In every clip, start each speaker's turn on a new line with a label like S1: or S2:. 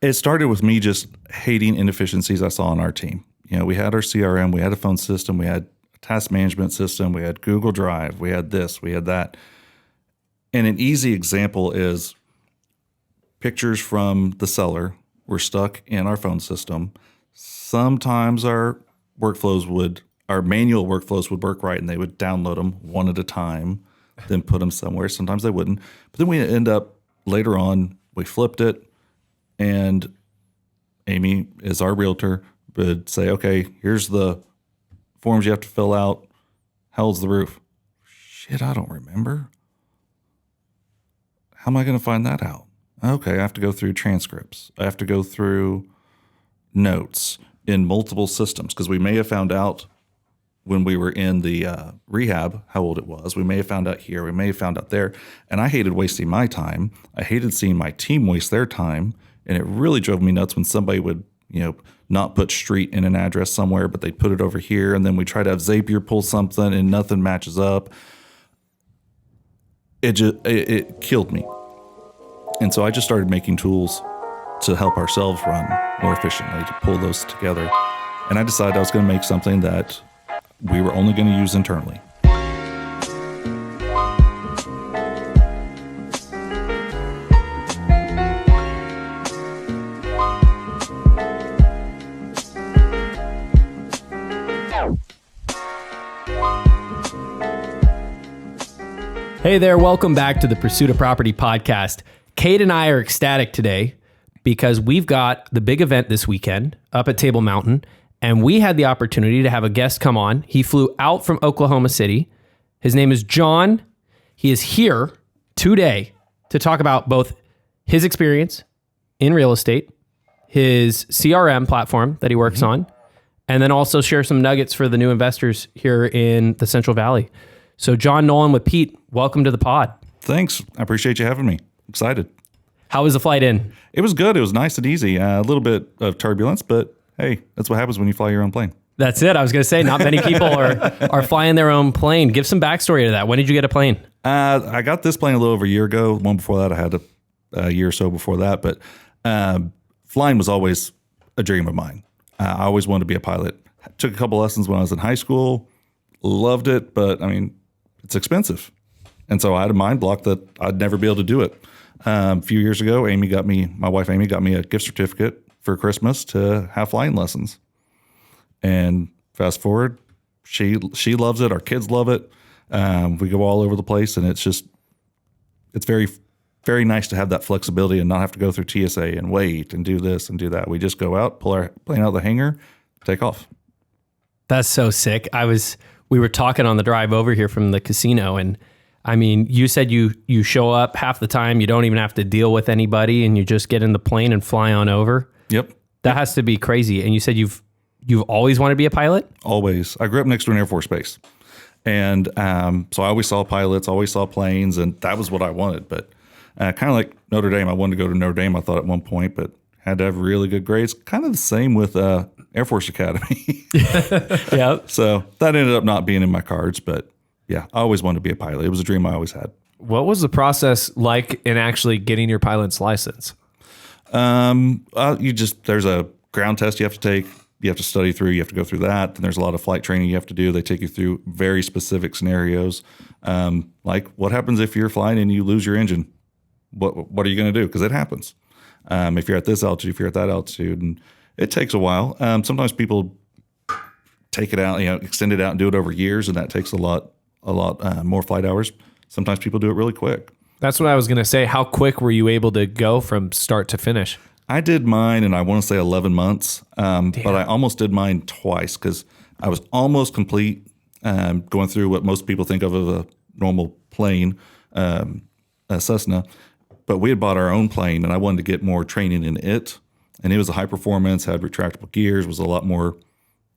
S1: It started with me just hating inefficiencies I saw on our team. We had our CRM, we had a phone system, we had a task management system, we had Google Drive, we had this, we had that. And an easy example is pictures from the seller were stuck in our phone system. Sometimes our manual workflows would work right and they would download them one at a time, then put them somewhere. Sometimes they wouldn't. But then we end up later on, we flipped it, and Amy is our realtor, would say, okay, here's the forms you have to fill out. How's the roof? Shit, I don't remember. How am I going to find that out? Okay, I have to go through transcripts. I have to go through notes in multiple systems because we may have found out when we were in the rehab how old it was. We may have found out here. We may have found out there. And I hated wasting my time. I hated seeing my team waste their time. And it really drove me nuts when somebody would, not put street in an address somewhere, but they put it over here. And then we try to have Zapier pull something and nothing matches up. It killed me. And so I just started making tools to help ourselves run more efficiently, to pull those together. And I decided I was going to make something that we were only going to use internally.
S2: Hey there, welcome back to the Pursuit of Property podcast. Cade and I are ecstatic today because we've got the big event this weekend up at Table Mountain, and we had the opportunity to have a guest come on. He flew out from Oklahoma City. His name is Jon. He is here today to talk about both his experience in real estate, his CRM platform that he works on, and then also share some nuggets for the new investors here in the Central Valley. So Jon Nolan with Pete, welcome to the pod.
S1: Thanks. I appreciate you having me. Excited.
S2: How was the flight in?
S1: It was good. It was nice and easy. A little bit of turbulence, but hey, that's what happens when you fly your own plane.
S2: That's it. I was going to say, not many people are flying their own plane. Give some backstory to that. When did you get a plane?
S1: I got this plane a little over a year ago. One before that, I had a year or so before that. But flying was always a dream of mine. I always wanted to be a pilot. Took a couple lessons when I was in high school. Loved it, but I mean, it's expensive. And so I had a mind block that I'd never be able to do it. A few years ago, my wife Amy got me a gift certificate for Christmas to have flying lessons. And fast forward, she loves it. Our kids love it. We go all over the place, and it's very, very nice to have that flexibility and not have to go through TSA and wait and do this and do that. We just go out, pull our plane out of the hangar, take off.
S2: That's so sick. We were talking on the drive over here from the casino, and I mean, you said you show up half the time, you don't even have to deal with anybody, and you just get in the plane and fly on over.
S1: Yep.
S2: That has to be crazy. And you said you've always wanted to be a pilot?
S1: Always. I grew up next to an Air Force base. And so I always saw pilots, always saw planes, and that was what I wanted. But kind of like Notre Dame, I wanted to go to Notre Dame, I thought at one point, but had to have really good grades. Kind of the same with Air Force Academy.
S2: Yeah.
S1: So that ended up not being in my cards, but yeah, I always wanted to be a pilot. It was a dream I always had.
S3: What was the process like in actually getting your pilot's license?
S1: There's a ground test you have to take. You have to study through. You have to go through that. Then there's a lot of flight training you have to do. They take you through very specific scenarios. Like what happens if you're flying and you lose your engine? What are you going to do? Because it happens. If you're at this altitude, if you're at that altitude, and it takes a while. Sometimes people take it out, extend it out and do it over years, and that takes a lot more flight hours. Sometimes people do it really quick.
S3: That's what I was going to say. How quick were you able to go from start to finish?
S1: I did mine, and I want to say 11 months, but I almost did mine twice because I was almost complete going through what most people think of as a normal plane, a Cessna. But we had bought our own plane, and I wanted to get more training in it. And it was a high performance, had retractable gears, was a lot more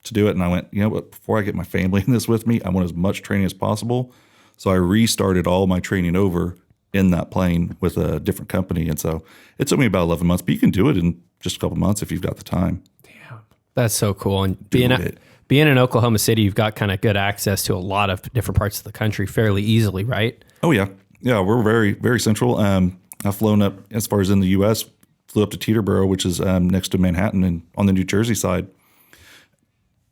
S1: to do it. And I went, you know what, before I get my family in this with me, I want as much training as possible. So I restarted all my training over in that plane with a different company. And so it took me about 11 months, but you can do it in just a couple months if you've got the time.
S2: Damn. That's so cool. And being in Oklahoma City, you've got kind of good access to a lot of different parts of the country fairly easily, right?
S1: Oh, yeah. Yeah, we're very, very central. I've flown up as far as in the U.S., flew up to Teterboro, which is next to Manhattan and on the New Jersey side.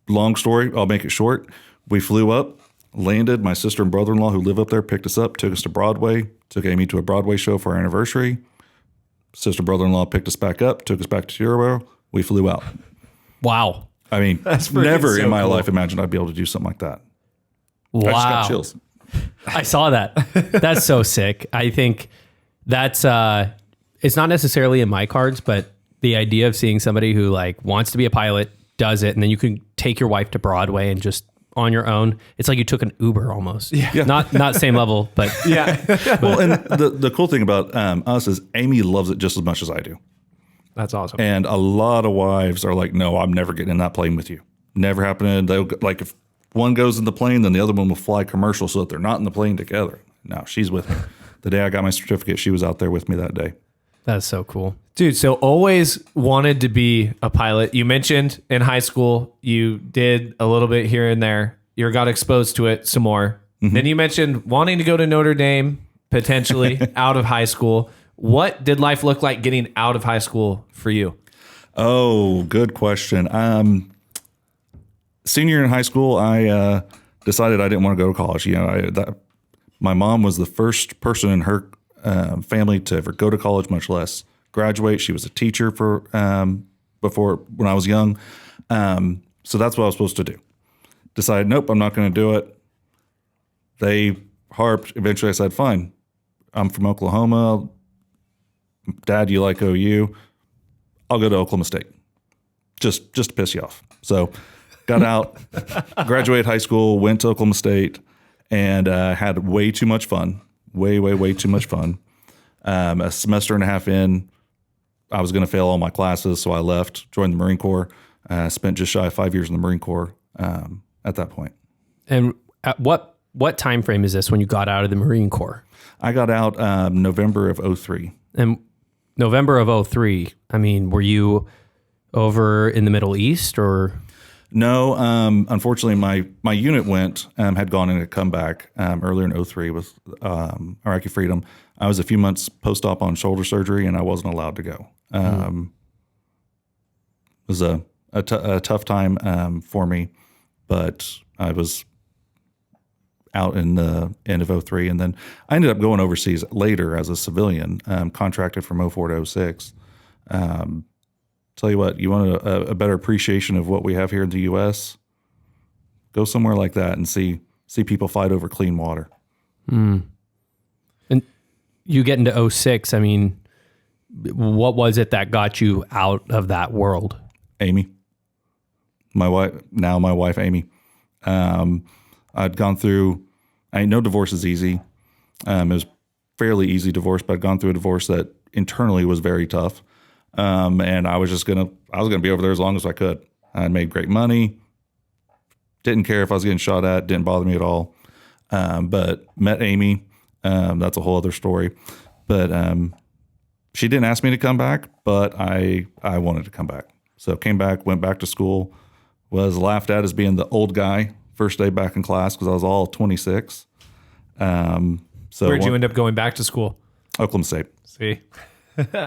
S1: Long story, I'll make it short. We flew up, landed. My sister and brother-in-law who live up there picked us up, took us to Broadway, took Amy to a Broadway show for our anniversary. Sister, brother-in-law picked us back up, took us back to Teterboro. We flew out.
S2: Wow.
S1: I mean, never in my life imagined I'd be able to do something like that.
S2: Wow.
S1: I just got chills.
S2: I saw that. That's so sick. I think that's it's not necessarily in my cards, but the idea of seeing somebody who like wants to be a pilot, does it, and then you can take your wife to Broadway and just on your own. It's like you took an Uber almost. Yeah. Not same level, but
S3: Yeah.
S1: Well, and the cool thing about us is Amy loves it just as much as I do.
S3: That's awesome.
S1: And a lot of wives are like, no, I'm never getting in that plane with you. Never happening. They'll like if one goes in the plane, then the other one will fly commercial so that they're not in the plane together. No, she's with me. The day I got my certificate, she was out there with me that day.
S2: that's so cool.
S3: Dude, so always wanted to be a pilot. You mentioned in high school, you did a little bit here and there. You got exposed to it some more. Then you mentioned wanting to go to Notre Dame, potentially out of high school. What did life look like getting out of high school for you?
S1: Oh, good question. Senior in high school, I decided I didn't want to go to college. You know, my mom was the first person in her family to ever go to college, much less graduate. She was a teacher for before when I was young. So that's what I was supposed to do. Decided, nope, I'm not going to do it. They harped. Eventually I said, fine, I'm from Oklahoma. Dad, you like OU? I'll go to Oklahoma State. Just to piss you off. So got out, graduated high school, went to Oklahoma State, and had way too much fun. Way too much fun. A semester and a half in, I was going to fail all my classes, so I left, joined the Marine Corps, spent just shy of 5 years in the Marine Corps at that point.
S2: And at what time frame is this when you got out of the Marine Corps?
S1: I got out November of 03.
S2: And November of 03, I mean, were you over in the Middle East or?
S1: No, unfortunately, my unit had gone in a comeback earlier in 03 with Iraqi Freedom. I was a few months post-op on shoulder surgery, and I wasn't allowed to go. It was a tough time for me, but I was out in the end of 03. And then I ended up going overseas later as a civilian, contracted from 04 to 06. Tell you what, you want a better appreciation of what we have here in the U.S., go somewhere like that and see people fight over clean water.
S2: And you get into 06, I mean, what was it that got you out of that world?
S1: Amy, my wife, Amy. I'd gone through, I know divorce is easy. It was fairly easy divorce, but I'd gone through a divorce that internally was very tough. And I was going to be over there as long as I could. I made great money. Didn't care if I was getting shot at. Didn't bother me at all. But met Amy. That's a whole other story. But she didn't ask me to come back, but I wanted to come back. So came back, went back to school, was laughed at as being the old guy first day back in class because I was all 26. So
S3: Where'd you end up going back to school?
S1: Oklahoma State.
S3: See?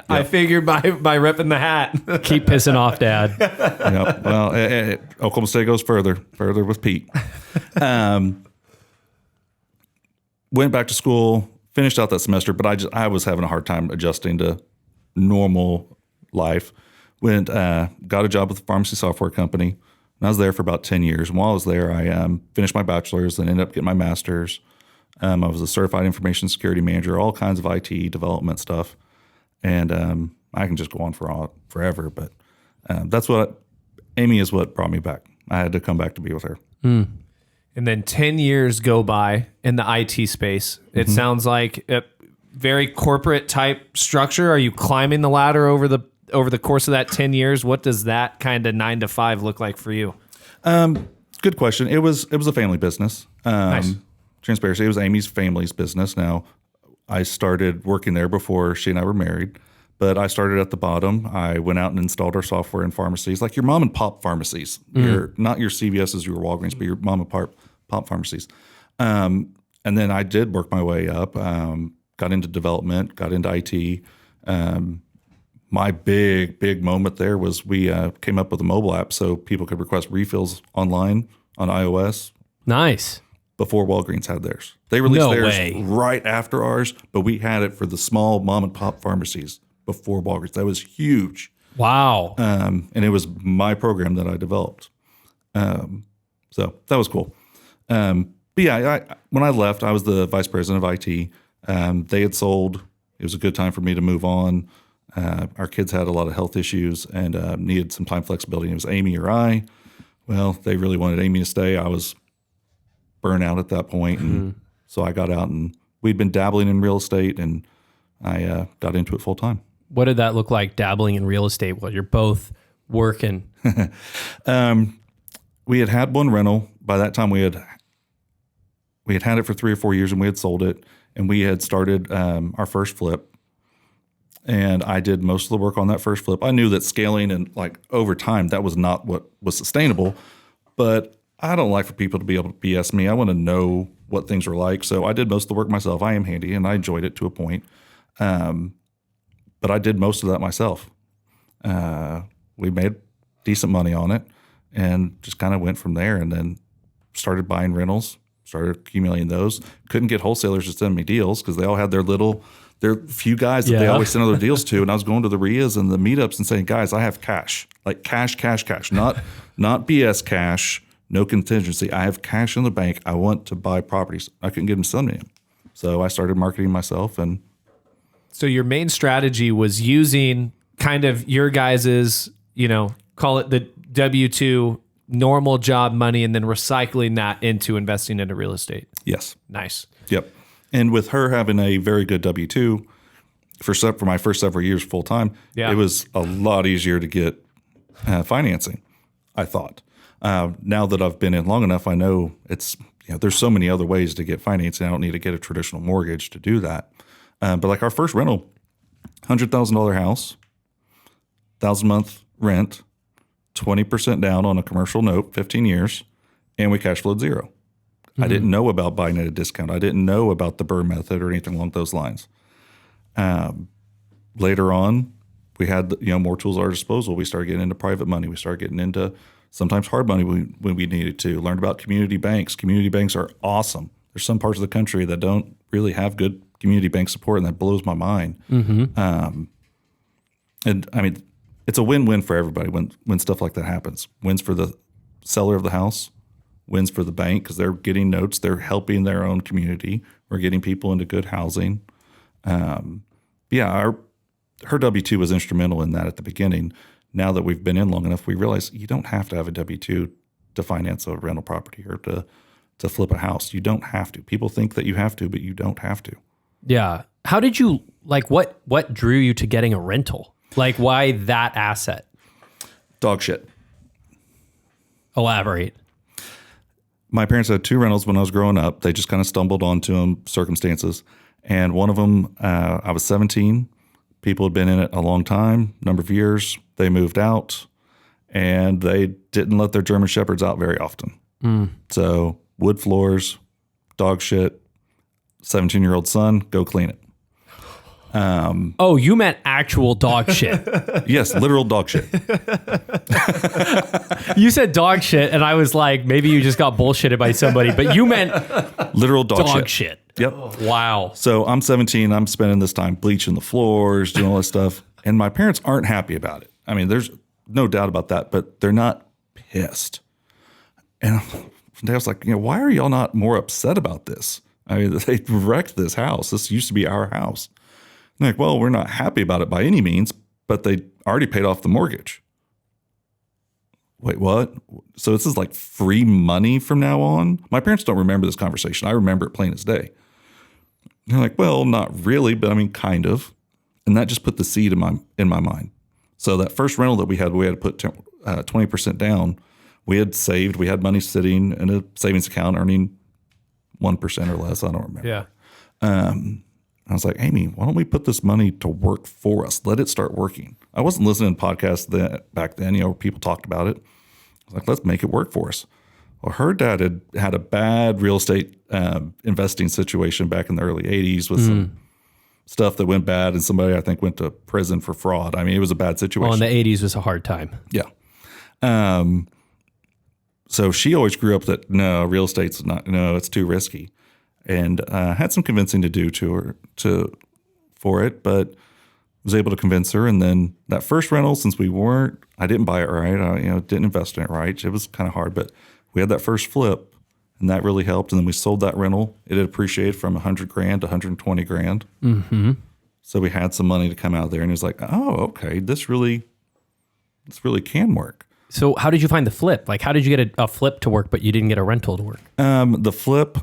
S3: I figured by repping the hat.
S2: Keep pissing off, Dad.
S1: Yep. Well, Oklahoma State goes further with Pete. Went back to school, finished out that semester, but I was having a hard time adjusting to normal life. Got a job with a pharmacy software company, and I was there for about 10 years. And while I was there, I finished my bachelor's and ended up getting my master's. I was a certified information security manager, all kinds of IT development stuff. And I can just go on forever, but Amy is what brought me back. I had to come back to be with her.
S3: And then 10 years go by in the IT space. It sounds like a very corporate type structure. Are you climbing the ladder over the course of that 10 years? What does that kind of 9 to 5 look like for you?
S1: Good question. It was a family business.
S3: Nice.
S1: Transparency. It was Amy's family's business. Now, I started working there before she and I were married, but I started at the bottom. I went out and installed our software in pharmacies, like your mom and pop pharmacies. Not your CVS's, your Walgreens, but your mom and pop pharmacies. And then I did work my way up, got into development, got into IT, my big moment there was we came up with a mobile app so people could request refills online on iOS
S2: Nice.
S1: before Walgreens had theirs. They released
S2: No
S1: theirs
S2: way.
S1: right after ours, but we had it for the small mom and pop pharmacies before Walgreens. That was huge.
S2: Wow.
S1: And it was my program that I developed. So that was cool. But yeah, when I left, I was the vice president of IT. They had sold. It was a good time for me to move on. Our kids had a lot of health issues and needed some time flexibility. It was Amy or I. Well, they really wanted Amy to stay. I was burnt out at that point, and so I got out, and we'd been dabbling in real estate, and I got into it full time.
S2: What did that look like, dabbling in real estate while you're both working?
S1: We had one rental. By that time, we had it for 3 or 4 years, and we had sold it, and we had started our first flip. And I did most of the work on that first flip. I knew that scaling and like over time, that was not what was sustainable. But I don't like for people to be able to BS me. I want to know what things are like. So I did most of the work myself. I am handy, and I enjoyed it to a point. But I did most of that myself. We made decent money on it and just kind of went from there, and then started buying rentals, started accumulating those. Couldn't get wholesalers to send me deals because they all had their few guys that they always send other deals to. And I was going to the RIAs and the meetups and saying, guys, I have cash, like cash, not BS cash, no contingency. I have cash in the bank. I want to buy properties. I couldn't get them to send me them. So I started marketing myself. And
S3: So your main strategy was using kind of your guys's, call it the W-2 normal job money, and then recycling that into investing into real estate.
S1: yes.
S3: Nice.
S1: Yep. And with her having a very good W-2 for my first several years full time,
S3: Yeah.
S1: it was a lot easier to get financing, I thought. Now that I've been in long enough, I know there's so many other ways to get financing. I don't need to get a traditional mortgage to do that. But like our first rental, $100,000 house, 1,000-month rent, 20% down on a commercial note, 15 years, and we cash flowed zero. I didn't know about buying at a discount. I didn't know about the BRRRR method or anything along those lines. Later on, we had more tools at our disposal. We started getting into private money. We started getting into sometimes hard money when we needed to. Learned about community banks. Community banks are awesome. There's some parts of the country that don't really have good community bank support, and that blows my mind. And I mean, it's a win-win for everybody when stuff like that happens. Wins for the seller of the house, wins for the bank because they're getting notes. They're helping their own community. We're getting people into good housing. Her W-2 was instrumental in that at the beginning. Now that we've been in long enough, we realize you don't have to have a W-2 to finance a rental property or to flip a house. You don't have to. People think that you have to, but you don't have to.
S2: Yeah. How did you, what drew you to getting a rental? Like, why that asset?
S1: Dog shit.
S2: Elaborate.
S1: My parents had 2 rentals when I was growing up. They just kind of stumbled onto them, circumstances. And one of them, I was 17. People had been in it a long time, number of years. They moved out, and they didn't let their German Shepherds out very often. So wood floors, dog shit, 17-year-old son, go clean it.
S2: Oh, you meant actual dog shit.
S1: Yes, literal dog shit.
S2: You said dog shit, and I was like, maybe you just got bullshitted by somebody, but you meant
S1: Literal dog
S2: shit.
S1: Yep.
S2: Wow.
S1: So I'm 17. I'm spending this time bleaching the floors, doing all this stuff. And my parents aren't happy about it. I mean, there's no doubt about that, but they're not pissed. And I was like, why are y'all not more upset about this? I mean, they wrecked this house. This used to be our house. And they're like, well, we're not happy about it by any means, but they already paid off the mortgage. Wait, what? So this is like free money from now on? My parents don't remember this conversation. I remember it plain as day. And they're like, well, not really, but I mean, kind of. And that just put the seed in my mind. So that first rental that we had to put 20% down. We had saved. We had money sitting in a savings account earning 1% or less. I don't remember.
S3: Yeah.
S1: I was like, Amy, why don't we put this money to work for us? Let it start working. I wasn't listening to podcasts back then, where people talked about it. I was like, let's make it work for us. Well, her dad had a bad real estate investing situation back in the early 80s with stuff that went bad, and somebody I think went to prison for fraud. I mean, it was a bad situation.
S2: Well, in the 80s was a hard time.
S1: Yeah. So she always grew up that no, real estate's not, no, it's too risky, and had some convincing to do for it, but was able to convince her. And then that first rental, since I didn't buy it right, I didn't invest in it right. It was kind of hard, but we had that first flip, and that really helped. And then we sold that rental. It had appreciated from $100,000 to $120,000.
S2: Mm-hmm.
S1: So we had some money to come out there, and it was like, oh, okay, this really can work.
S2: So how did you find the flip? Like, how did you get a flip to work, but you didn't get a rental to work?
S1: The flip,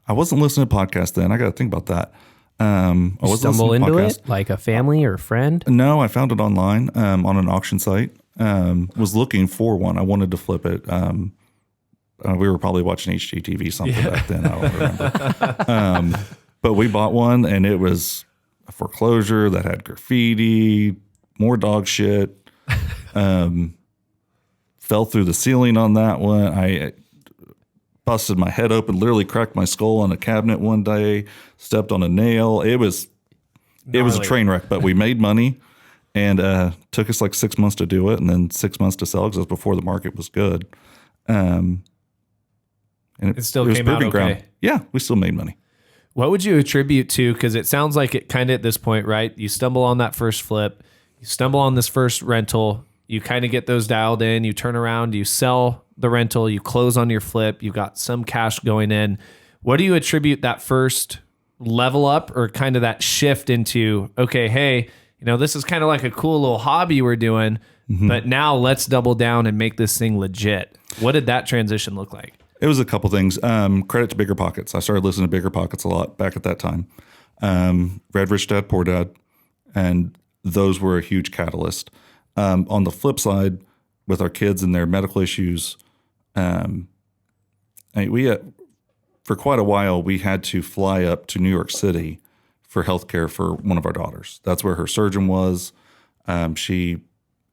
S1: I wasn't listening to podcasts then. I got to think about that. I was
S2: stumble into it like a family or a friend?
S1: No, I found it online on an auction site. Was looking for one. I wanted to flip it. We were probably watching HGTV something back then. I don't remember. But we bought one, and it was a foreclosure that had graffiti, more dog shit. Fell through the ceiling on that one. I busted my head open, literally cracked my skull on a cabinet one day, stepped on a nail. It was a train wreck, but we made money, and took us like 6 months to do it, and then 6 months to sell because it was before the market was good. And
S3: it still came out okay.
S1: Ground. Yeah, we still made money.
S3: What would you attribute to? Because it sounds like it kind of at this point, right? You stumble on that first flip, you stumble on this first rental, you kind of get those dialed in, you turn around, you sell the rental, you close on your flip, you got some cash going in. What do you attribute that first level up or kind of that shift into, okay, hey, this is kind of like a cool little hobby we're doing, but now let's double down and make this thing legit. What did that transition look like?
S1: It was a couple things. Credit to Bigger Pockets. I started listening to Bigger Pockets a lot back at that time. Read Rich Dad, Poor Dad, and those were a huge catalyst. On the flip side, with our kids and their medical issues, for quite a while, we had to fly up to New York City for healthcare for one of our daughters. That's where her surgeon was. She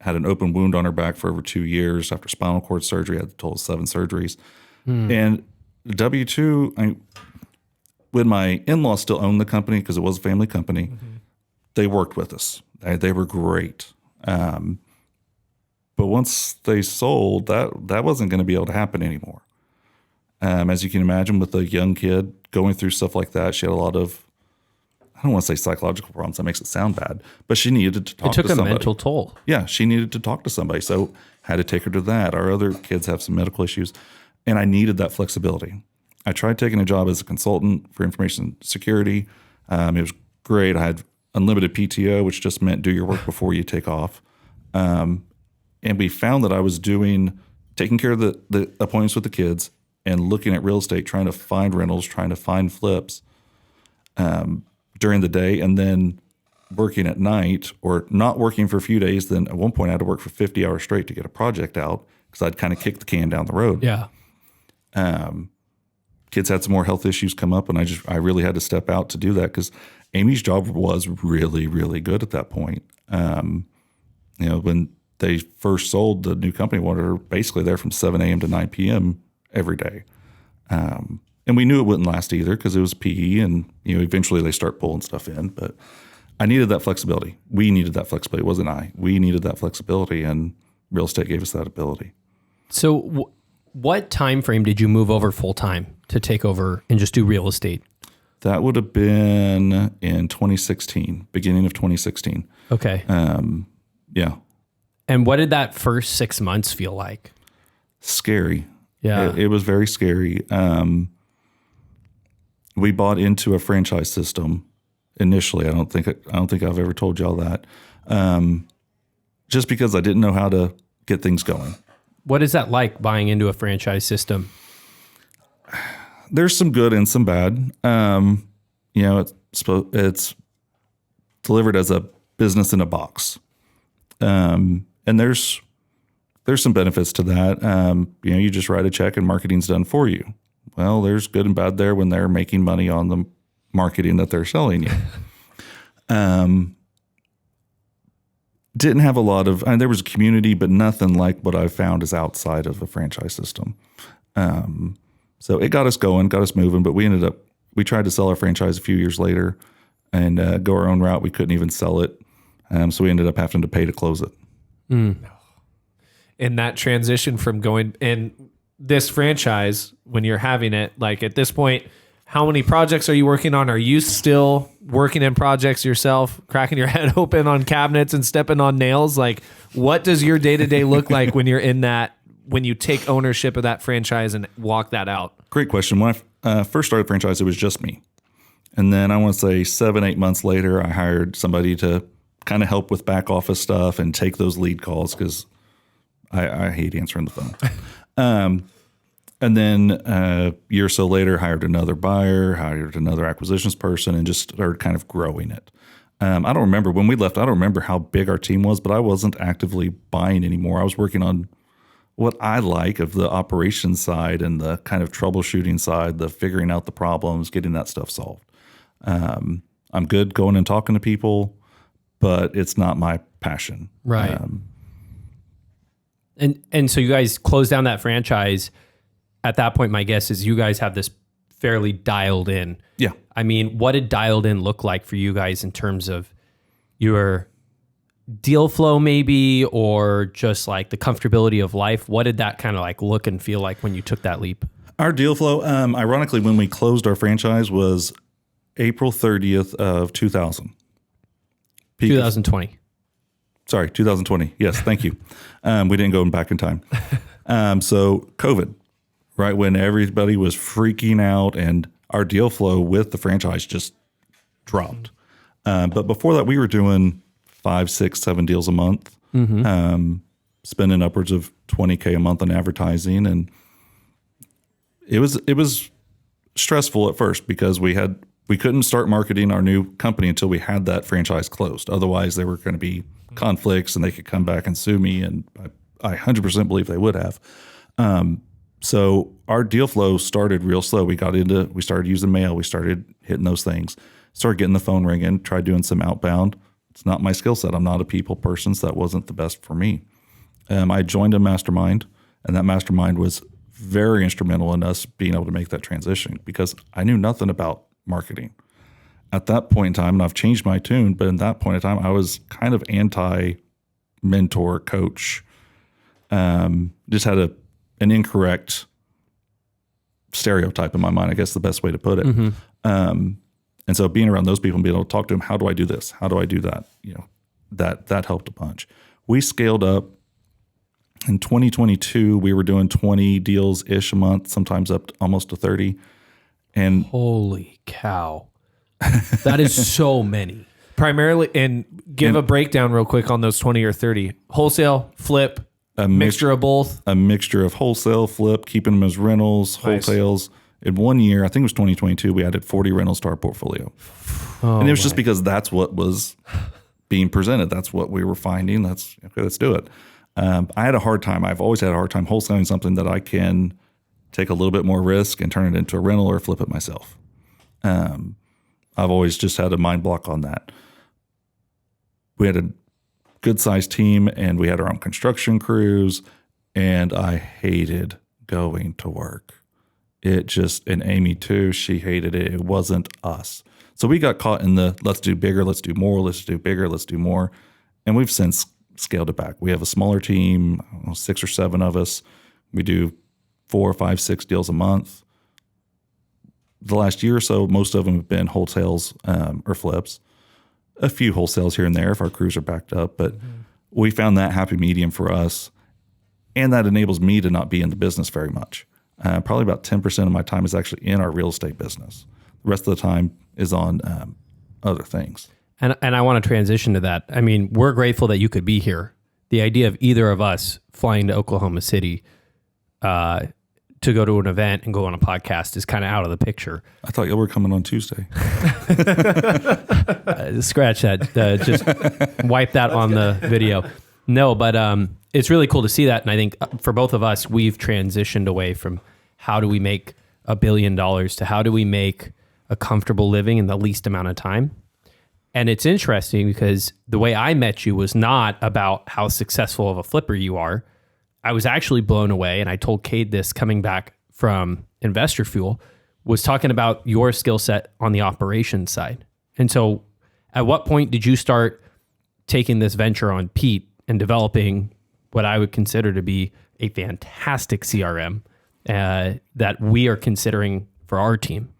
S1: had an open wound on her back for over 2 years after spinal cord surgery, had a total of 7 surgeries. And W-2, when my in-laws still owned the company, because it was a family company, they worked with us. They were great. But once they sold, that wasn't going to be able to happen anymore. As you can imagine, with a young kid going through stuff like that, she had a lot of, I don't want to say psychological problems. That makes it sound bad. But she needed to talk to somebody. It took a mental
S2: toll.
S1: Yeah, she needed to talk to somebody. So had to take her to that. Our other kids have some medical issues. And I needed that flexibility. I tried taking a job as a consultant for information security. It was great. I had unlimited PTO, which just meant do your work before you take off. And we found that I was taking care of the appointments with the kids and looking at real estate, trying to find rentals, trying to find flips during the day, and then working at night or not working for a few days. Then at one point I had to work for 50 hours straight to get a project out because I'd kind of kicked the can down the road.
S2: Yeah.
S1: Kids had some more health issues come up, and I really had to step out to do that because Amy's job was really, really good at that point. When they first sold, the new company wanted her basically there from 7 a.m. to 9 p.m. every day. And we knew it wouldn't last either because it was PE, and eventually they start pulling stuff in. But I needed that flexibility. We needed that flexibility. It wasn't I. We needed that flexibility, and real estate gave us that ability.
S2: So what time frame did you move over full time to take over and just do real estate?
S1: That would have been in 2016, beginning of 2016.
S2: Okay.
S1: Yeah.
S2: And what did that first 6 months feel like?
S1: Scary.
S2: Yeah.
S1: It was very scary. We bought into a franchise system initially. I don't think I've ever told y'all that. Just because I didn't know how to get things going.
S2: What is that like, buying into a franchise system?
S1: There's some good and some bad. It's delivered as a business in a box. And there's some benefits to that. You just write a check and marketing's done for you. Well, there's good and bad there when they're making money on the marketing that they're selling you. Didn't have a lot of, there was a community, but nothing like what I found is outside of a franchise system. So it got us going, got us moving, but we tried to sell our franchise a few years later. and go our own route. We couldn't even sell it. So we ended up having to pay to close it.
S3: In that transition from going in this franchise, when you're having it, like at this point, how many projects are you working on? Are you still working in projects yourself, cracking your head open on cabinets and stepping on nails? Like, what does your day-to-day look like when you're in that, when you take ownership of that franchise and walk that out?
S1: Great question. When I first started franchise, it was just me. And then I want to say 7-8 months later, I hired somebody to kind of help with back office stuff and take those lead calls because I hate answering the phone. And then a year or so later, hired another buyer, hired another acquisitions person, and just started kind of growing it. I don't remember when we left. I don't remember how big our team was, but I wasn't actively buying anymore. I was working on what I like of the operations side and the kind of troubleshooting side, the figuring out the problems, getting that stuff solved. I'm good going and talking to people, but it's not my passion.
S2: Right. And so you guys closed down that franchise. At that point, my guess is you guys have this fairly dialed in.
S1: Yeah.
S2: I mean, what did dialed in look like for you guys in terms of your deal flow maybe, or just like the comfortability of life? What did that kind of like look and feel like when you took that leap?
S1: Our deal flow, ironically, when we closed our franchise was April 30th of 2000.
S2: 2020.
S1: Sorry, 2020. Yes, thank you. We didn't go back in time. So COVID, right when everybody was freaking out and our deal flow with the franchise just dropped. But before that, we were doing 5, 6, 7 deals a month, spending upwards of $20K a month on advertising. And it was stressful at first because we couldn't start marketing our new company until we had that franchise closed. Otherwise, there were going to be conflicts and they could come back and sue me. And I 100% believe they would have. So our deal flow started real slow. We started using mail. We started hitting those things, started getting the phone ringing, tried doing some outbound. It's not my skill set. I'm not a people person, so that wasn't the best for me. I joined a mastermind, and that mastermind was very instrumental in us being able to make that transition because I knew nothing about marketing. At that point in time, and I've changed my tune, but in that point in time, I was kind of anti-mentor coach. Just had an incorrect stereotype in my mind, I guess the best way to put it. And so being around those people and being able to talk to them, how do I do this? How do I do that? That helped a bunch. We scaled up in 2022. We were doing 20 deals-ish a month, sometimes up to almost to 30. And
S2: holy cow. That is so many.
S3: Primarily, and give a breakdown real quick on those 20 or 30. Wholesale, flip, a mixture of both.
S1: A mixture of wholesale, flip, keeping them as rentals, wholesales. In 1 year, I think it was 2022, we added 40 rentals to our portfolio. And it was just because that's what was being presented. That's what we were finding. That's okay, let's do it. I had a hard time. I've always had a hard time wholesaling something that I can take a little bit more risk and turn it into a rental or flip it myself. I've always just had a mind block on that. We had a good sized team and we had our own construction crews, and I hated going to work. And Amy too, she hated it. It wasn't us. So we got caught in the let's do bigger, let's do more, let's do bigger, let's do more. And we've since scaled it back. We have a smaller team, 6 or 7 of us. We do 4, 5, 6 deals a month. The last year or so, most of them have been wholesales or flips. A few wholesales here and there if our crews are backed up, but we found that happy medium for us. And that enables me to not be in the business very much. Probably about 10% of my time is actually in our real estate business. The rest of the time is on other things.
S2: And I want to transition to that. I mean, we're grateful that you could be here. The idea of either of us flying to Oklahoma City to go to an event and go on a podcast is kind of out of the picture.
S1: I thought you were coming on Tuesday.
S2: Scratch that. Just wipe that on the video. No, but it's really cool to see that. And I think for both of us, we've transitioned away from how do we make $1 billion to how do we make a comfortable living in the least amount of time. And it's interesting because the way I met you was not about how successful of a flipper you are. I was actually blown away, and I told Cade this coming back from Investor Fuel, was talking about your skill set on the operations side. And so at what point did you start taking this venture on Pete and developing what I would consider to be a fantastic CRM that we are considering for our team?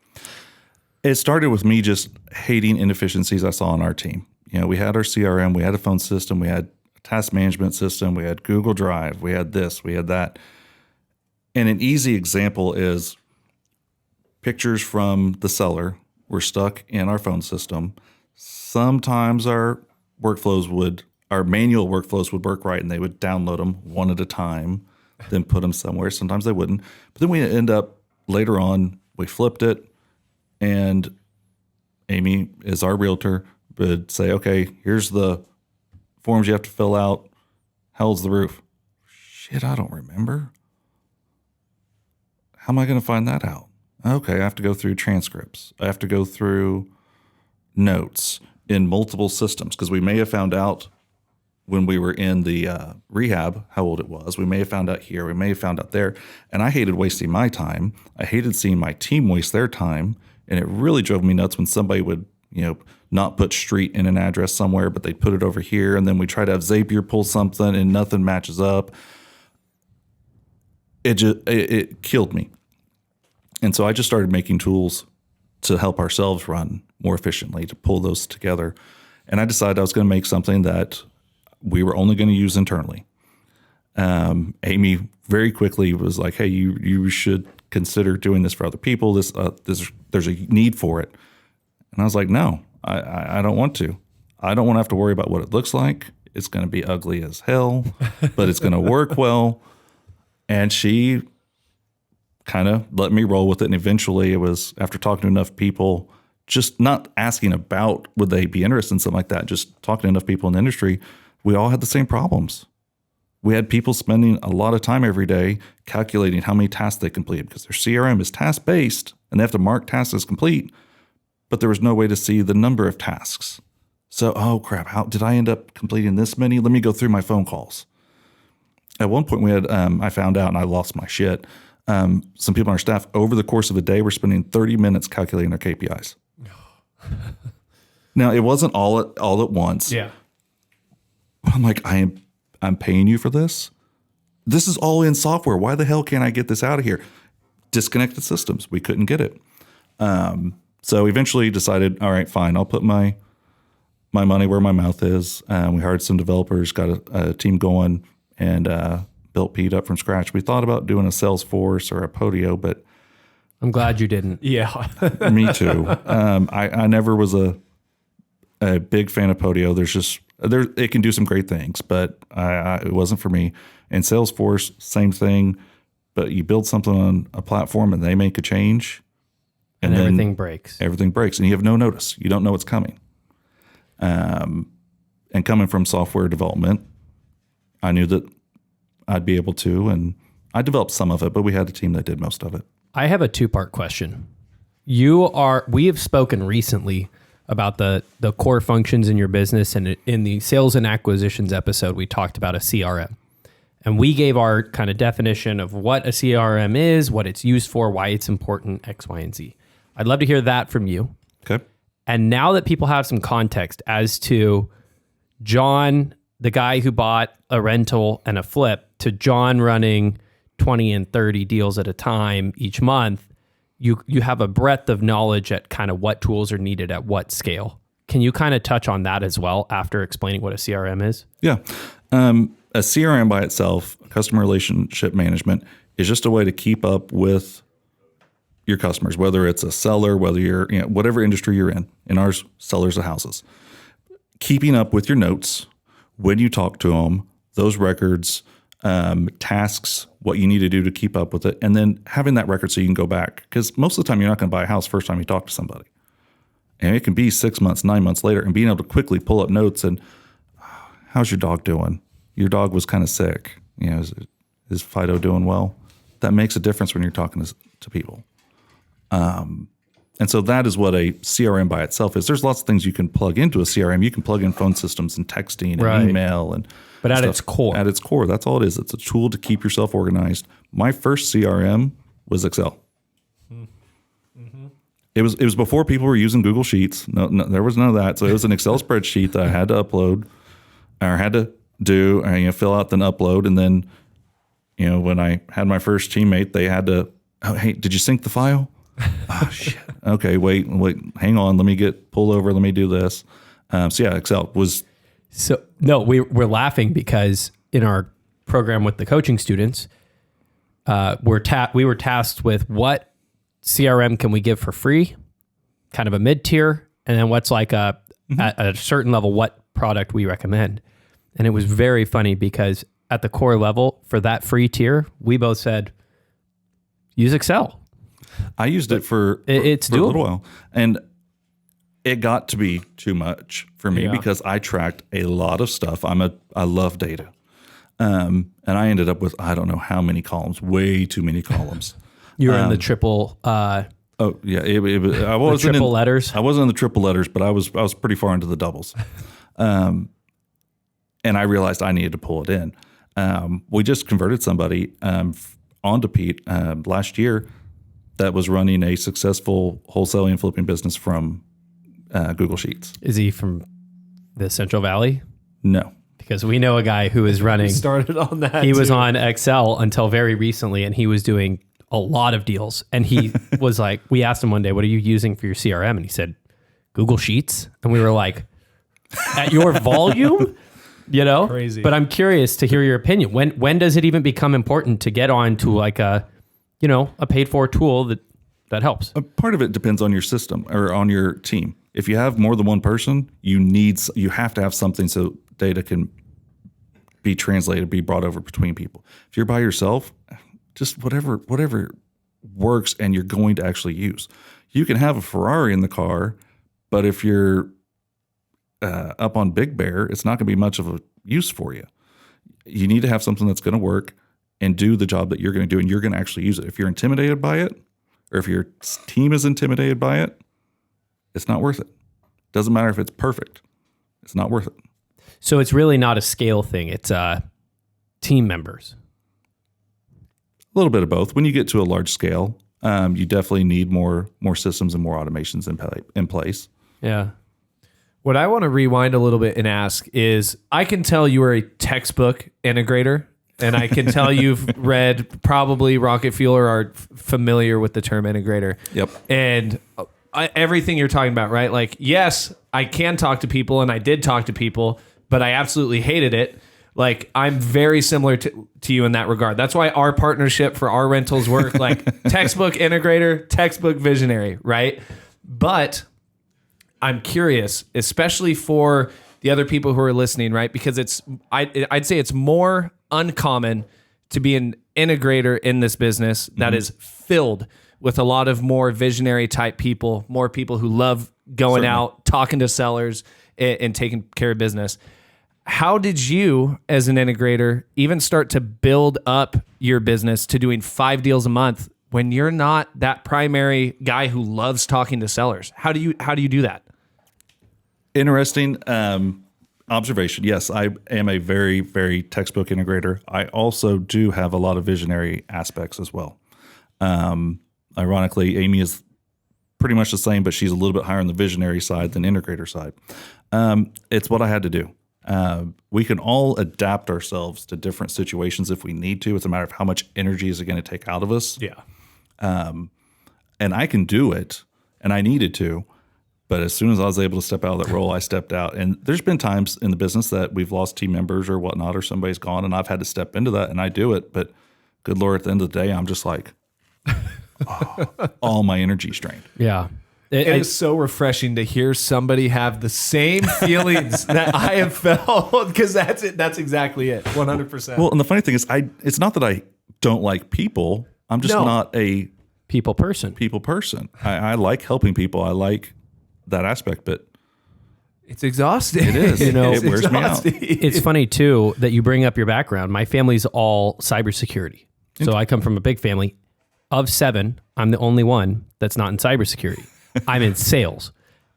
S1: It started with me just hating inefficiencies I saw on our team. We had our CRM, we had a phone system, we had a task management system, we had Google Drive, we had this, we had that. And an easy example is pictures from the seller were stuck in our phone system. Sometimes our manual workflows would work right and they would download them one at a time, then put them somewhere. Sometimes they wouldn't. But then we end up later on, we flipped it, and Amy is our realtor, would say, okay, here's the forms you have to fill out. How's the roof? Shit, I don't remember. How am I going to find that out? Okay, I have to go through transcripts. I have to go through notes in multiple systems because we may have found out when we were in the rehab how old it was. We may have found out here. We may have found out there. And I hated wasting my time. I hated seeing my team waste their time. And it really drove me nuts when somebody would, not put street in an address somewhere, but they put it over here. And then we try to have Zapier pull something and nothing matches up. It killed me. And so I just started making tools to help ourselves run more efficiently, to pull those together. And I decided I was going to make something that we were only going to use internally. Amy very quickly was like, hey, you should consider doing this for other people. There's a need for it. And I was like, no, I don't want to. I don't want to have to worry about what it looks like. It's going to be ugly as hell, but it's going to work well. And she kind of let me roll with it. And eventually it was, after talking to enough people, just not asking about would they be interested in something like that, just talking to enough people in the industry, we all had the same problems. We had people spending a lot of time every day calculating how many tasks they completed because their CRM is task-based and they have to mark tasks as complete, but there was no way to see the number of tasks. So, oh crap, how did I end up completing this many? Let me go through my phone calls. At one point we had, I found out and I lost my shit. Some people on our staff over the course of a day were spending 30 minutes calculating their KPIs. Now, it wasn't all at once.
S3: Yeah.
S1: I'm like, I'm paying you for this. This is all in software. Why the hell can't I get this out of here? Disconnected systems. We couldn't get it. So eventually decided, all right, fine. I'll put my money where my mouth is. We hired some developers, got a team going, and built Pete up from scratch. We thought about doing a Salesforce or a Podio, but
S2: I'm glad you didn't.
S3: Yeah.
S1: me too. I never was a big fan of Podio. It can do some great things, but it wasn't for me. And Salesforce, same thing, but you build something on a platform and they make a change.
S2: And everything breaks.
S1: Everything breaks and you have no notice. You don't know what's coming. And coming from software development, I knew that I'd be able to, and I developed some of it, but we had a team that did most of it.
S2: I have a two-part question. We have spoken recently about the core functions in your business, and in the sales and acquisitions episode, we talked about a CRM. And we gave our kind of definition of what a CRM is, what it's used for, why it's important, X, Y, and Z. I'd love to hear that from you.
S1: Okay.
S2: And now that people have some context as to Jon, the guy who bought a rental and a flip, to Jon running 20 and 30 deals at a time each month, you have a breadth of knowledge at kind of what tools are needed at what scale. Can you kind of touch on that as well after explaining what a CRM is?
S1: Yeah. A CRM by itself, customer relationship management, is just a way to keep up with your customers, whether it's a seller, whether you're, whatever industry you're in ours, sellers of houses. Keeping up with your notes, when you talk to them, those records, tasks, what you need to do to keep up with it, and then having that record so you can go back. Because most of the time you're not going to buy a house first time you talk to somebody. And it can be 6 months, 9 months later, and being able to quickly pull up notes and, how's your dog doing? Your dog was kind of sick. Is Fido doing well? That makes a difference when you're talking to people. And so that is what a CRM by itself is. There's lots of things you can plug into a CRM. You can plug in phone systems and texting and email and
S2: But at
S1: stuff.
S2: its core.
S1: At its core, that's all it is. It's a tool to keep yourself organized. My first CRM was Excel. It was before people were using Google Sheets. No, there was none of that. So it was an Excel spreadsheet that I had to upload or had to do, fill out, then upload. And then, when I had my first teammate, they had to, oh, hey, did you sync the file? Oh, shit. Okay, wait, hang on. Let me pull over. Let me do this. So yeah, Excel was.
S2: So no, we're laughing because in our program with the coaching students, we were tasked with what CRM can we give for free, kind of a mid-tier, and then what's like at a certain level, what product we recommend. And it was very funny because at the core level for that free tier, we both said, use Excel.
S1: I used it for a little while, and it got to be too much for me because I tracked a lot of stuff. I love data. And I ended up with, I don't know how many columns, way too many columns.
S2: You were in the triple.
S1: Oh yeah, I wasn't
S2: triple letters.
S1: I wasn't in the triple letters, but I was pretty far into the doubles. And I realized I needed to pull it in. We just converted somebody onto Pete last year that was running a successful wholesaling and flipping business from Google Sheets.
S2: Is he from the Central Valley?
S1: No.
S2: Because we know a guy who is running.
S3: Started on that.
S2: He was on Excel until very recently, and he was doing a lot of deals. And he was like, we asked him one day, what are you using for your CRM? And he said, Google Sheets. And we were like, at your volume?
S3: Crazy.
S2: But I'm curious to hear your opinion. When does it even become important to get on to like a paid for tool that helps?
S1: A part of it depends on your system or on your team. If you have more than one person, you have to have something so data can be translated, be brought over between people. If you're by yourself, just whatever works and you're going to actually use. You can have a Ferrari in the car, but if you're up on Big Bear, it's not going to be much of a use for you. You need to have something that's going to work and do the job that you're going to do, and you're going to actually use it. If you're intimidated by it, or if your team is intimidated by it, it's not worth it. Doesn't matter if it's perfect. It's not worth it.
S2: So it's really not a scale thing. It's team members.
S1: A little bit of both. When you get to a large scale, you definitely need more systems and more automations in place.
S2: Yeah.
S3: What I want to rewind a little bit and ask is, I can tell you are a textbook integrator, and I can tell you've read probably Rocket Fuel or are familiar with the term integrator.
S1: Yep.
S3: And everything you're talking about, right? Like, yes, I can talk to people, and I did talk to people, but I absolutely hated it. Like, I'm very similar to you in that regard. That's why our partnership for our rentals work like textbook integrator, textbook visionary, right? But I'm curious, especially for the other people who are listening, right? Because I'd say it's more uncommon to be an integrator in this business that is filled with a lot of more visionary type people, more people who love going out, talking to sellers, and taking care of business. How did you, as an integrator, even start to build up your business to doing 5 deals a month when you're not that primary guy who loves talking to sellers? How do you do that?
S1: Interesting observation. Yes, I am a very, very textbook integrator. I also do have a lot of visionary aspects as well. Ironically, Amy is pretty much the same, but she's a little bit higher on the visionary side than integrator side. It's what I had to do. We can all adapt ourselves to different situations if we need to. It's a matter of how much energy is it going to take out of us.
S3: Yeah.
S1: And I can do it, and I needed to. But as soon as I was able to step out of that role, I stepped out. And there's been times in the business that we've lost team members or whatnot, or somebody's gone, and I've had to step into that, and I do it. But good Lord, at the end of the day, I'm just like, all my energy strained.
S2: Yeah.
S3: It is so refreshing to hear somebody have the same feelings that I have felt, because that's it. That's exactly it. 100%.
S1: Well, and the funny thing is, it's not that I don't like people. I'm just not a
S2: people person.
S1: I like helping people. I like that aspect, but
S3: it's exhausting.
S1: It is. It wears me out.
S2: It's funny too that you bring up your background. My family's all cybersecurity. So I come from a big family. Of 7, I'm the only one that's not in cybersecurity. I'm in sales.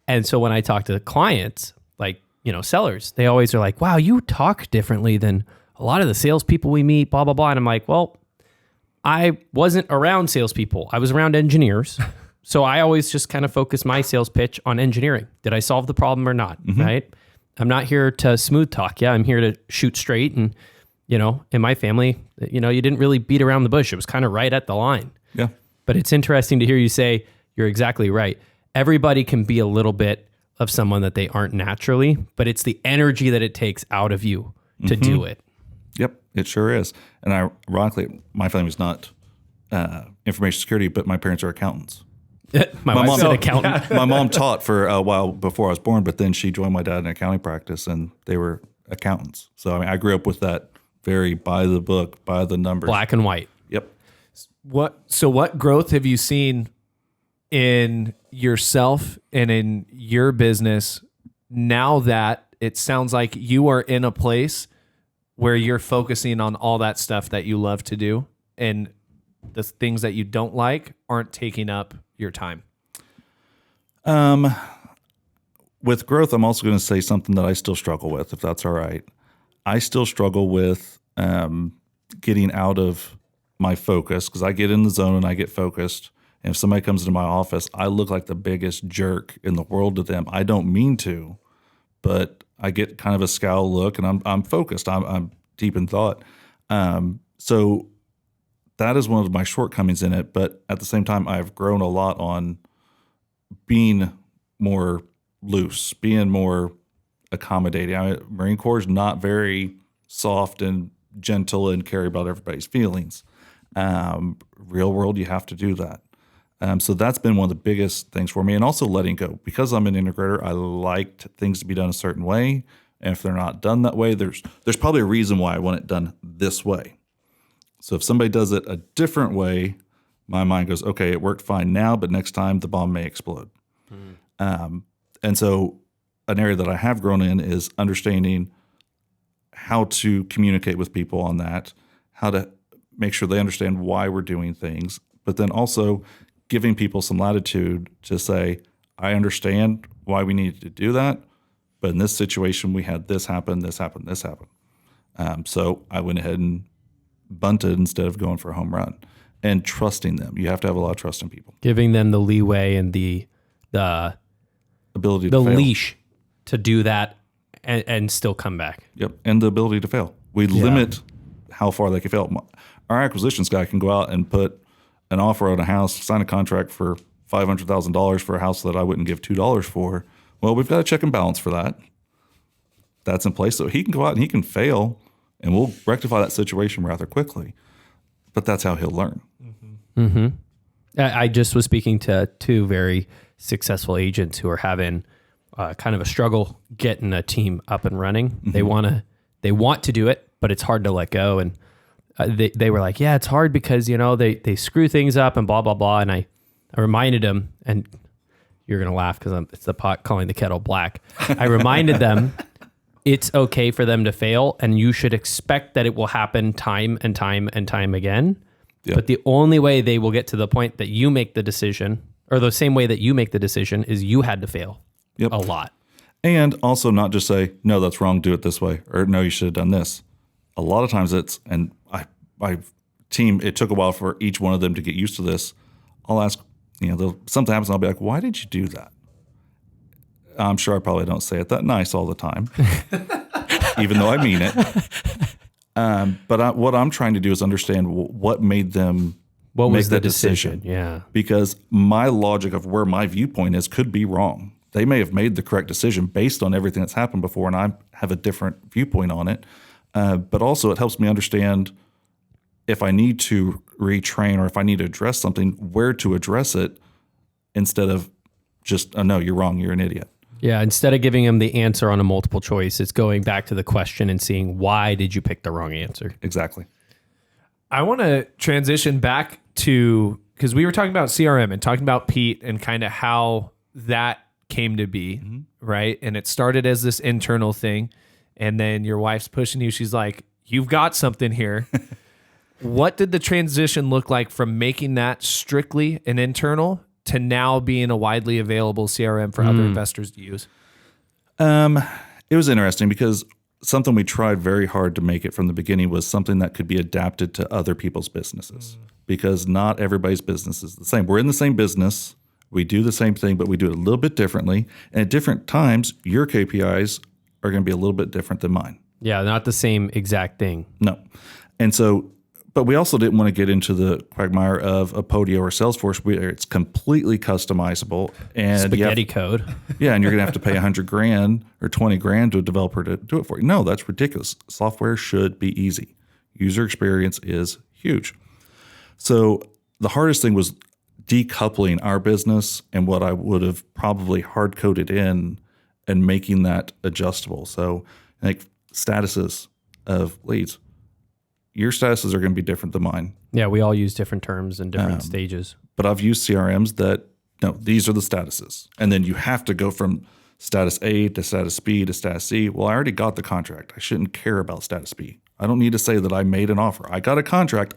S2: And so when I talk to clients, like, sellers, they always are like, wow, you talk differently than a lot of the salespeople we meet, blah, blah, blah. And I'm like, well, I wasn't around salespeople. I was around engineers. So I always just kind of focus my sales pitch on engineering. Did I solve the problem or not? Right? I'm not here to smooth talk. Yeah, I'm here to shoot straight. And, in my family, you didn't really beat around the bush. It was kind of right at the line.
S1: Yeah.
S2: But it's interesting to hear you say, you're exactly right. Everybody can be a little bit of someone that they aren't naturally, but it's the energy that it takes out of you to do it.
S1: Yep, it sure is. And ironically, my family's not information security, but my parents are accountants.
S2: My wife's an accountant.
S1: My mom taught for a while before I was born, but then she joined my dad in accounting practice, and they were accountants. So I grew up with that very by the book, by the numbers.
S2: Black and white.
S1: Yep.
S3: What growth have you seen in yourself and in your business now that it sounds like you are in a place where you're focusing on all that stuff that you love to do and the things that you don't like aren't taking up your time?
S1: With growth, I'm also going to say something that I still struggle with, if that's all right. I still struggle with getting out of my focus because I get in the zone and I get focused. And if somebody comes into my office, I look like the biggest jerk in the world to them. I don't mean to, but I get kind of a scowl look, and I'm focused. I'm deep in thought. So that is one of my shortcomings in it. But at the same time, I've grown a lot on being more loose, being more accommodating. Marine Corps is not very soft and gentle and care about everybody's feelings. Real world, you have to do that. So that's been one of the biggest things for me, and also letting go. Because I'm an integrator, I liked things to be done a certain way, and if they're not done that way, there's probably a reason why I want it done this way. So if somebody does it a different way, my mind goes, okay, it worked fine now, but next time the bomb may explode. And so an area that I have grown in is understanding how to communicate with people on that, how to make sure they understand why we're doing things, but then also giving people some latitude to say, I understand why we needed to do that, but in this situation, we had this happen, this happened, this happened. So I went ahead and bunted instead of going for a home run, and trusting them. You have to have a lot of trust in people.
S2: Giving them the leeway and the
S1: ability to fail.
S2: leash to do that and still come back.
S1: Yep, and the ability to fail. We limit how far they can fail. Our acquisitions guy can go out and put an offer on a house, sign a contract for $500,000 for a house that I wouldn't give $2 for. Well, we've got a check and balance for that. That's in place. So he can go out and he can fail, and we'll rectify that situation rather quickly. But that's how he'll learn.
S2: I just was speaking to two very successful agents who are having kind of a struggle getting a team up and running. They want to do it, but it's hard to let go. And they were like, yeah, it's hard because, they screw things up and blah, blah, blah. And I reminded them, and you're going to laugh because it's the pot calling the kettle black. I reminded them it's okay for them to fail, and you should expect that it will happen time and time and time again.
S1: Yep.
S2: But the only way they will get to the point that you make the decision, or the same way that you make the decision, is you had to fail a lot.
S1: And also not just say, no, that's wrong, do it this way, or no, you should have done this. A lot of times my team, it took a while for each one of them to get used to this. I'll ask, something happens, and I'll be like, why did you do that? I'm sure I probably don't say it that nice all the time, even though I mean it. But what I'm trying to do is understand what made them make that decision.
S2: Yeah.
S1: Because my logic of where my viewpoint is could be wrong. They may have made the correct decision based on everything that's happened before, and I have a different viewpoint on it. But also it helps me understand if I need to retrain or if I need to address something, where to address it instead of just, oh, no, you're wrong, you're an idiot.
S2: Yeah, instead of giving them the answer on a multiple choice, it's going back to the question and seeing why did you pick the wrong answer?
S1: Exactly.
S3: I want to transition back to, because we were talking about CRM and talking about Pete and kind of how that came to be, right? And it started as this internal thing, and then your wife's pushing you. She's like, you've got something here. What did the transition look like from making that strictly an internal to now being a widely available CRM for other investors to use?
S1: It was interesting because something we tried very hard to make it from the beginning was something that could be adapted to other people's businesses, because not everybody's business is the same. We're in the same business. We do the same thing, but we do it a little bit differently. And at different times, your KPIs are going to be a little bit different than mine.
S2: Yeah, not the same exact thing.
S1: No. And so, but we also didn't want to get into the quagmire of a Podio or Salesforce where it's completely customizable and
S2: Spaghetti code.
S1: yeah, and you're going to have to pay $100,000 or $20,000 to a developer to do it for you. No, that's ridiculous. Software should be easy. User experience is huge. So the hardest thing was decoupling our business and what I would have probably hard coded in and making that adjustable. So like statuses of leads, your statuses are going to be different than mine.
S2: Yeah, we all use different terms and different stages.
S1: But I've used CRMs that, no, these are the statuses. And then you have to go from status A to status B to status C. Well, I already got the contract. I shouldn't care about status B. I don't need to say that I made an offer. I got a contract.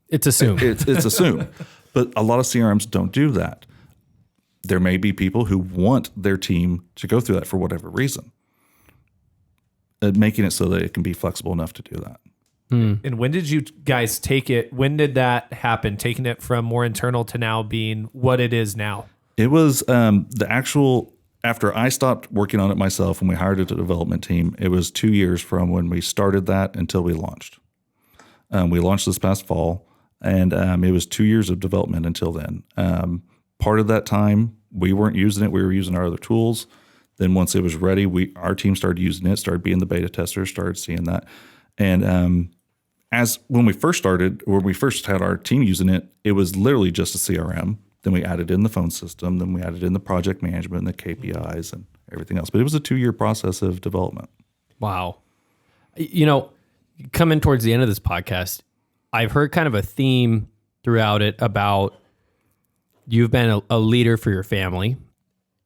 S2: It's assumed.
S1: It's assumed. But a lot of CRMs don't do that. There may be people who want their team to go through that for whatever reason. Making it so that it can be flexible enough to do that.
S3: And when did you guys take it? When did that happen? Taking it from more internal to now being what it is now?
S1: It was the actual, after I stopped working on it myself and we hired a development team, it was 2 years from when we started that until we launched. We launched this past fall, and it was 2 years of development until then. Part of that time, we weren't using it. We were using our other tools. Then once it was ready, our team started using it, started being the beta testers, started seeing that. And as when we first started, or we first had our team using it, it was literally just a CRM. Then we added in the phone system. Then we added in the project management and the KPIs and everything else. But it was a 2-year process of development.
S2: Wow. You know, coming towards the end of this podcast, I've heard kind of a theme throughout it about you've been a leader for your family,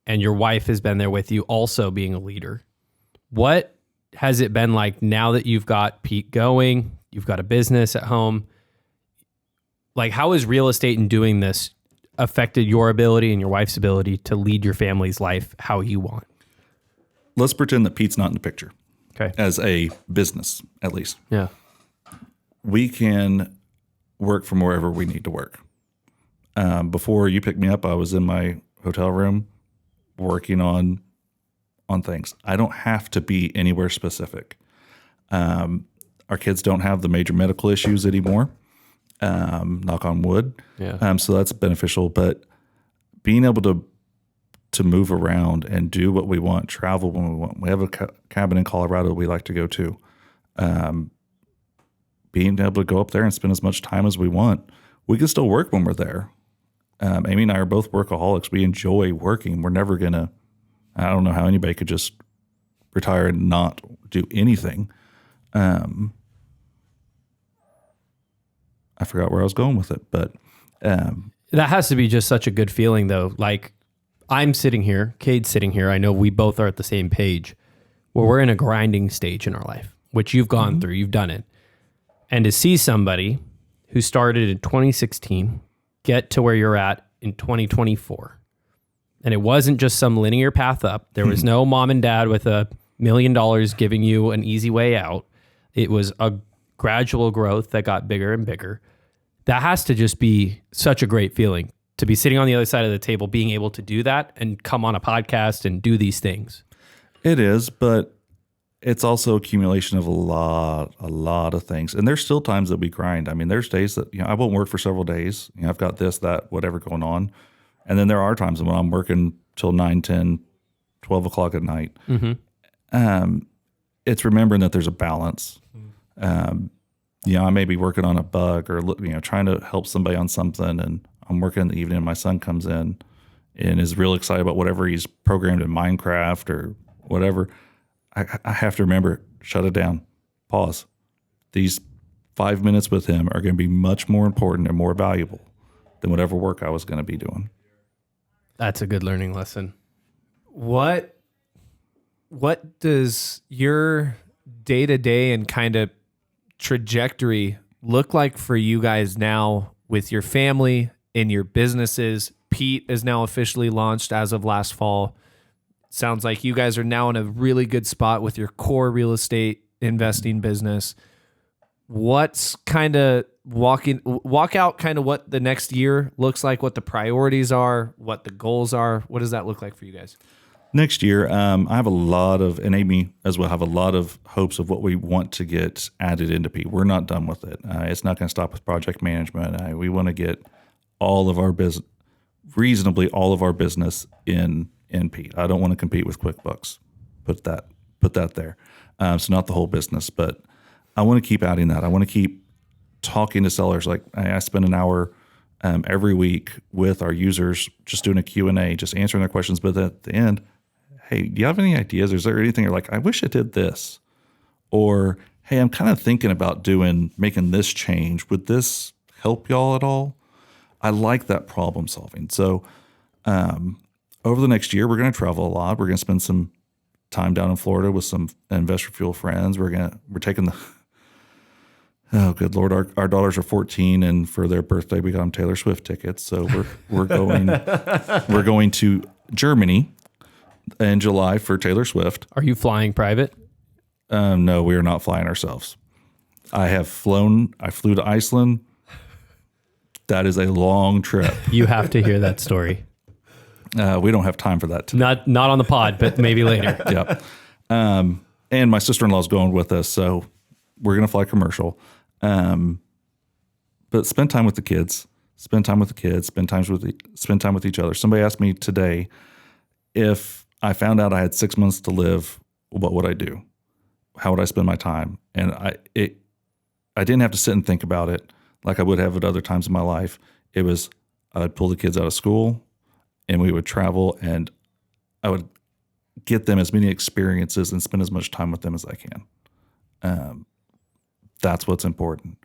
S2: and your wife has been there with you also being a leader. What has it been like now that you've got Pete going, you've got a business at home? Like, how has real estate and doing this affected your ability and your wife's ability to lead your family's life how you want?
S1: Let's pretend that Pete's not in the picture.
S2: Okay.
S1: As a business, at least.
S2: Yeah.
S1: We can work from wherever we need to work. Before you picked me up, I was in my hotel room working on things. I don't have to be anywhere specific. Our kids don't have the major medical issues anymore. Knock on wood.
S2: Yeah.
S1: So that's beneficial. But being able to move around and do what we want, travel when we want. We have a cabin in Colorado we like to go to. Being able to go up there and spend as much time as we want. We can still work when we're there. Amy and I are both workaholics. We enjoy working. We're never going to, I don't know how anybody could just retire and not do anything. I forgot where I was going with it, but
S2: that has to be just such a good feeling, though. Like, I'm sitting here, Cade's sitting here. I know we both are at the same page where we're in a grinding stage in our life, which you've gone through, you've done it. And to see somebody who started in 2016 get to where you're at in 2024. And it wasn't just some linear path up. There was no mom and dad with $1 million giving you an easy way out. It was a gradual growth that got bigger and bigger. That has to just be such a great feeling to be sitting on the other side of the table, being able to do that and come on a podcast and do these things.
S1: It is, but it's also accumulation of a lot of things. And there's still times that we grind. I mean, there's days that, I won't work for several days. I've got this, that, whatever going on. And then there are times when I'm working till 9, 10, 12 o'clock at night. It's remembering that there's a balance. I may be working on a bug or, trying to help somebody on something, and I'm working in the evening and my son comes in and is real excited about whatever he's programmed in Minecraft or whatever. I have to remember, shut it down, pause. These 5 minutes with him are going to be much more important and more valuable than whatever work I was going to be doing.
S2: That's a good learning lesson.
S3: What does your day-to-day and kind of trajectory look like for you guys now with your family and your businesses? Pete is now officially launched as of last fall. Sounds like you guys are now in a really good spot with your core real estate investing business. what's kind of walk out kind of what the next year looks like, what the priorities are, what the goals are. What does that look like for you guys?
S1: Next year, I have a lot of, and Amy as well, have a lot of hopes of what we want to get added into Pete. We're not done with it. It's not going to stop with project management. We want to get all of our business, reasonably all of our business in Pete. I don't want to compete with QuickBooks. Put that there. So not the whole business, but I want to keep adding that. I want to keep talking to sellers. Like I spend an hour every week with our users, just doing a Q&A, just answering their questions. But at the end, hey, do you have any ideas? Is there anything you're like, I wish I did this? Or, hey, I'm kind of thinking about making this change. Would this help y'all at all? I like that problem solving. So over the next year, we're going to travel a lot. We're going to spend some time down in Florida with some Investor Fuel friends. We're taking oh, good Lord, our daughters are 14, and for their birthday, we got them Taylor Swift tickets. So we're going to Germany in July for Taylor Swift.
S2: Are you flying private?
S1: No, we are not flying ourselves. I flew to Iceland. That is a long trip.
S2: You have to hear that story.
S1: We don't have time for that today.
S2: Not on the pod, but maybe later.
S1: Yep. And my sister-in-law is going with us, so we're going to fly commercial. But spend time with the kids. Spend time with each other. Somebody asked me today, if I found out I had 6 months to live, what would I do? How would I spend my time? And I didn't have to sit and think about it like I would have at other times in my life. It was, I'd pull the kids out of school and we would travel, and I would get them as many experiences and spend as much time with them as I can. That's what's important.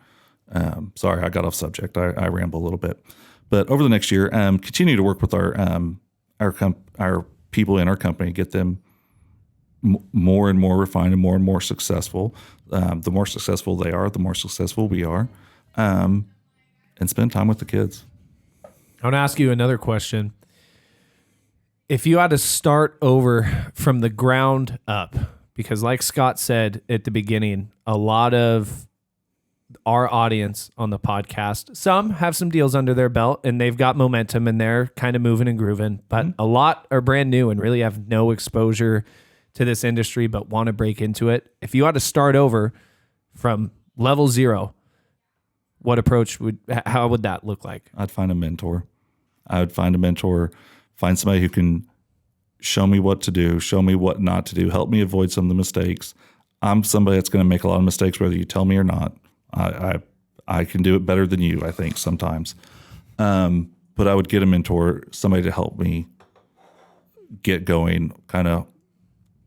S1: Sorry, I got off subject. I ramble a little bit. But over the next year, continue to work with our people in our company, get them more and more refined and more successful. The more successful they are, the more successful we are. And spend time with the kids.
S3: I want to ask you another question. If you had to start over from the ground up, because like Scott said at the beginning, a lot of our audience on the podcast, some have some deals under their belt and they've got momentum and they're kind of moving and grooving, but a lot are brand new and really have no exposure to this industry but want to break into it. If you had to start over from level zero, how would that look like?
S1: I'd find a mentor. Find somebody who can show me what to do, show me what not to do, help me avoid some of the mistakes. I'm somebody that's going to make a lot of mistakes, whether you tell me or not. I can do it better than you, I think, sometimes. But I would get a mentor, somebody to help me get going, kind of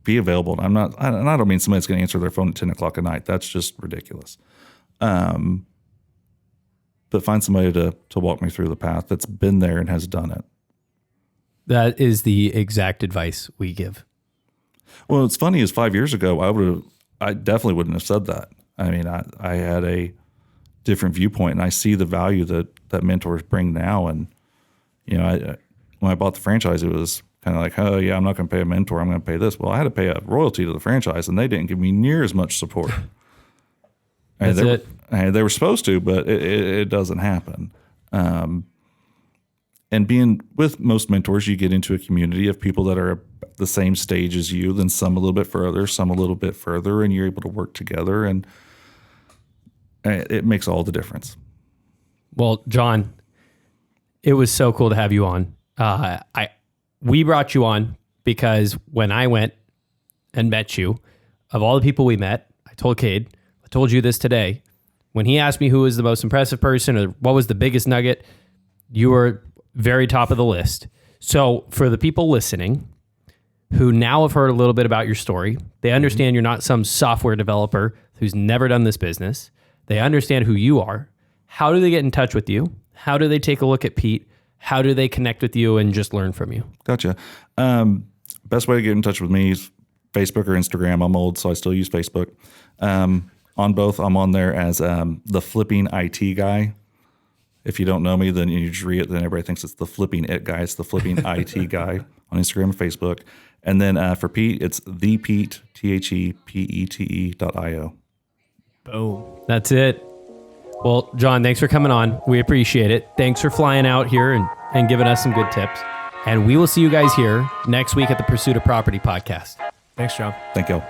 S1: be available. And I don't mean somebody that's going to answer their phone at 10 o'clock at night. That's just ridiculous. But find somebody to walk me through the path that's been there and has done it.
S2: That is the exact advice we give.
S1: Well, what's funny is 5 years ago, I definitely wouldn't have said that. I mean, I had a different viewpoint, and I see the value that mentors bring now. And, you know, when I bought the franchise, it was kind of like, oh, yeah, I'm not going to pay a mentor. I'm going to pay this. Well, I had to pay a royalty to the franchise, and they didn't give me near as much support. They were supposed to, but it doesn't happen. And being with most mentors, you get into a community of people that are the same stage as you, then some a little bit further, some a little bit further, and you're able to work together, and it makes all the difference.
S2: Well, Jon, it was so cool to have you on. We brought you on because when I went and met you, of all the people we met, I told Cade, I told you this today, when he asked me who was the most impressive person or what was the biggest nugget, you were very top of the list. So for the people listening who now have heard a little bit about your story, they understand you're not some software developer who's never done this business. They understand who you are. How do they get in touch with you? How do they take a look at Pete? How do they connect with you and just learn from you?
S1: Gotcha. Best way to get in touch with me is Facebook or Instagram. I'm old, so I still use Facebook. On both, I'm on there as the flipping IT guy. If you don't know me, then you just read it, then everybody thinks it's the flipping it guy. It's the flipping IT guy on Instagram and Facebook. And then for Pete, it's thepete, THEPETE.io.
S3: Boom.
S2: That's it. Well, Jon, thanks for coming on. We appreciate it. Thanks for flying out here and giving us some good tips. And we will see you guys here next week at the Pursuit of Property podcast.
S3: Thanks, Jon.
S1: Thank you.